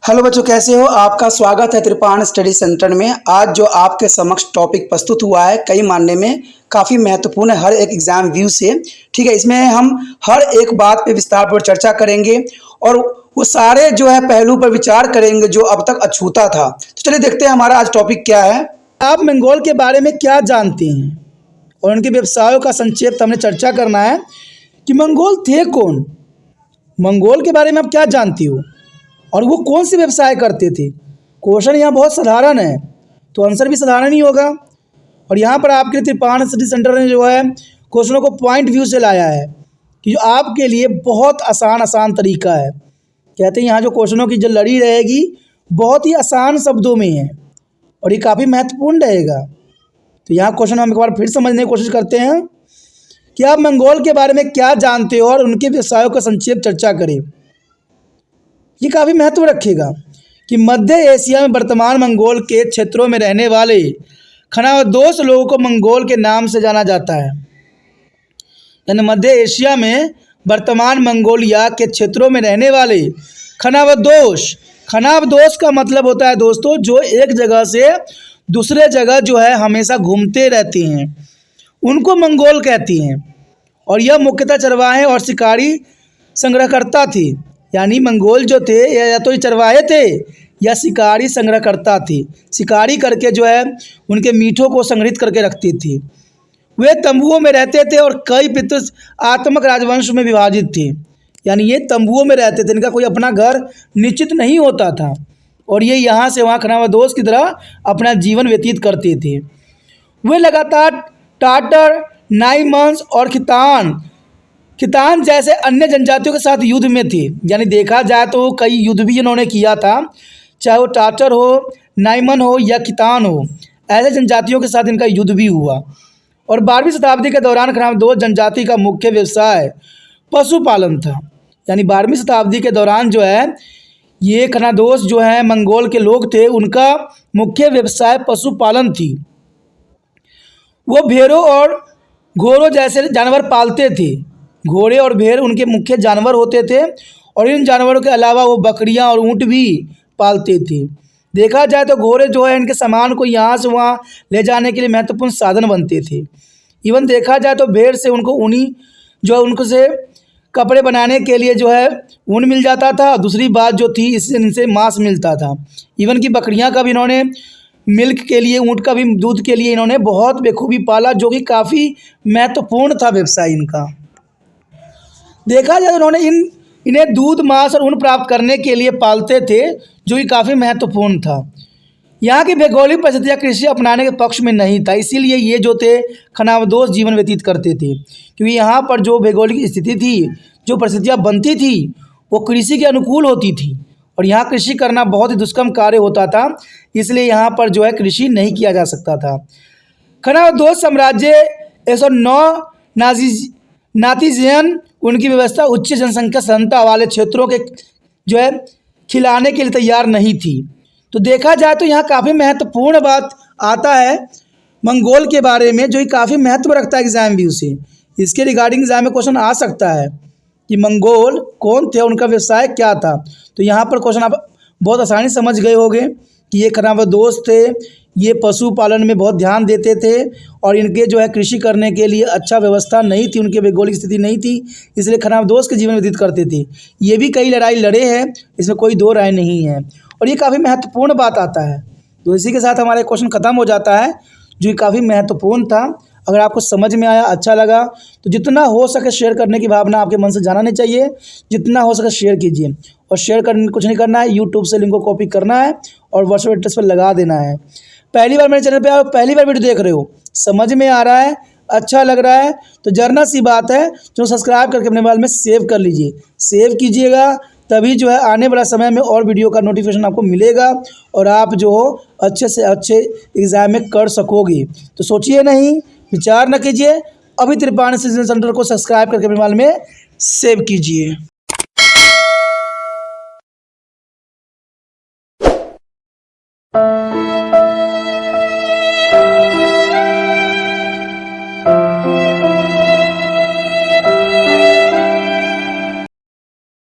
Hello बच्चों, कैसे हो? आपका स्वागत है त्रिपाण स्टडी सेंटर में। आज जो आपके समक्ष टॉपिक प्रस्तुत हुआ है कई मानने में काफ़ी महत्वपूर्ण है हर एक एग्जाम व्यू से। ठीक है, इसमें हम हर एक बात पे विस्तारपूर्वक चर्चा करेंगे और वो सारे जो है पहलू पर विचार करेंगे जो अब तक अछूता था। तो चलिए देखते हैं हमारा आज टॉपिक क्या है। आप मंगोल के बारे में क्या जानते हैं और उनके व्यवसायों का संक्षेप हमने चर्चा करना है कि मंगोल थे कौन। मंगोल के बारे में आप क्या जानती हो और वो कौन से व्यवसाय करते थे। क्वेश्चन यहाँ बहुत साधारण है तो आंसर भी साधारण ही होगा। और यहाँ पर आपके लिए त्रिपाण स्टडी सेंटर ने जो है क्वेश्चनों को पॉइंट व्यू से लाया है कि जो आपके लिए बहुत आसान तरीका है। कहते हैं यहाँ जो क्वेश्चनों की जो लड़ी रहेगी बहुत ही आसान शब्दों में है और ये काफ़ी महत्वपूर्ण रहेगा। तो यहाँ क्वेश्चन हम एक बार फिर समझने की कोशिश करते हैं कि आप मंगोल के बारे में क्या जानते हो और उनके व्यवसायों का संक्षेप चर्चा करें। ये काफ़ी महत्व रखेगा कि मध्य एशिया में वर्तमान मंगोल के क्षेत्रों में रहने वाले खानाबदोश लोगों को मंगोल के नाम से जाना जाता है। यानी मध्य एशिया में वर्तमान मंगोलिया के क्षेत्रों में रहने वाले खानाबदोश का मतलब होता है दोस्तों जो एक जगह से दूसरे जगह जो है हमेशा घूमते रहते हैं, उनको मंगोल कहती हैं। और यह मुख्यतः चरवाहे और शिकारी संग्रहकर्ता थे। यानी मंगोल जो थे या तो ये चरवाहे थे या शिकारी संग्रहकर्ता थे। शिकारी करके जो है उनके मीठों को संग्रहित करके रखते थे। वे तंबुओं में रहते थे और कई पितृआत्मक राजवंश में विभाजित थे। यानी ये तंबुओं में रहते थे, इनका कोई अपना घर निश्चित नहीं होता था और ये यहाँ से वहाँ खानाबदोश की तरह अपना जीवन व्यतीत करते थे। वे लगातार टाटर, नाईमन्स और खितान जैसे अन्य जनजातियों के साथ युद्ध में थे। यानी देखा जाए तो कई युद्ध भी इन्होंने किया था, चाहे वो टाटर हो, नाईमन हो या खितान हो, ऐसे जनजातियों के साथ इनका युद्ध भी हुआ। और 12वीं शताब्दी के दौरान खानाबदोश जनजाति का मुख्य व्यवसाय पशुपालन था। यानी 12वीं शताब्दी के दौरान जो है ये खानाबदोश जो है मंगोल के लोग थे, उनका मुख्य व्यवसाय पशुपालन थी। वो भेड़ों और घोड़ों जैसे जानवर पालते थे। घोड़े और भेड़ उनके मुख्य जानवर होते थे और इन जानवरों के अलावा वो बकरियां और ऊँट भी पालते थे। देखा जाए तो घोड़े जो है इनके सामान को यहाँ से वहाँ ले जाने के लिए महत्वपूर्ण साधन बनते थे। इवन देखा जाए तो भेड़ से उनको ऊनी जो है उनको से कपड़े बनाने के लिए जो है ऊन मिल जाता था। दूसरी बात जो थी इससे इनसे मांस मिलता था। इवन की बकरियां का भी इन्होंने मिल्क के लिए, ऊँट का भी दूध के लिए इन्होंने बहुत बेखूबी पाला, जो कि काफ़ी महत्वपूर्ण था व्यवसाय इनका। देखा जाए तो उन्होंने इन्हें दूध, मांस और ऊन प्राप्त करने के लिए पालते थे, जो कि काफ़ी महत्वपूर्ण था। यहाँ की भौगोलिक परिस्थितियाँ कृषि अपनाने के पक्ष में नहीं था, इसीलिए ये जो थे खानाबदोश जीवन व्यतीत करते थे। क्योंकि यहाँ पर जो भौगोलिक स्थिति थी, जो परिस्थितियाँ बनती थी वो कृषि के अनुकूल होती थी और यहाँ कृषि करना बहुत ही दुष्कर्म कार्य होता था, इसलिए यहाँ पर जो है कृषि नहीं किया जा सकता था। खानाबदोश साम्राज्य 109 नातीजन उनकी व्यवस्था उच्च जनसंख्या सघनता वाले क्षेत्रों के जो है खिलाने के लिए तैयार नहीं थी। तो देखा जाए तो यहाँ काफ़ी महत्वपूर्ण बात आता है मंगोल के बारे में, जो कि काफ़ी महत्व रखता है एग्जाम व्यू से। इसके रिगार्डिंग एग्जाम में क्वेश्चन आ सकता है कि मंगोल कौन थे, उनका व्यवसाय क्या था। तो यहाँ पर क्वेश्चन आप बहुत आसानी समझ गए होंगे कि ये खानाबदोश थे, ये पशुपालन में बहुत ध्यान देते थे और इनके जो है कृषि करने के लिए अच्छा व्यवस्था नहीं थी, उनकी भौगोलिक स्थिति नहीं थी, इसलिए खानाबदोश के जीवन व्यतीत करते थे। ये भी कई लड़ाई लड़े हैं, इसमें कोई दो राय नहीं है और ये काफ़ी महत्वपूर्ण बात आता है। तो इसी के साथ हमारा क्वेश्चन ख़त्म हो जाता है, जो कि काफ़ी महत्वपूर्ण था। अगर आपको समझ में आया, अच्छा लगा, तो जितना हो सके शेयर करने की भावना आपके मन से जाना नहीं चाहिए। जितना हो सके शेयर कीजिए और शेयर करने कुछ नहीं करना है, यूट्यूब से लिंक को कॉपी करना है और व्हाट्सएप एड्रेस पर लगा देना है। पहली बार मेरे चैनल पे आप पहली बार वीडियो देख रहे हो, समझ में आ रहा है, अच्छा लग रहा है, तो जरना सी बात है जो सब्सक्राइब करके अपने मोबाइल में सेव कर लीजिए। सेव कीजिएगा तभी जो है आने वाला समय में और वीडियो का नोटिफिकेशन आपको मिलेगा और आप जो हो अच्छे से अच्छे एग्जाम में कर सकोगे। तो सोचिए नहीं, विचार न कीजिए, अभी त्रिपाण स्टडी सेंटर को सब्सक्राइब करके अपने मोबाइल में सेव कीजिए।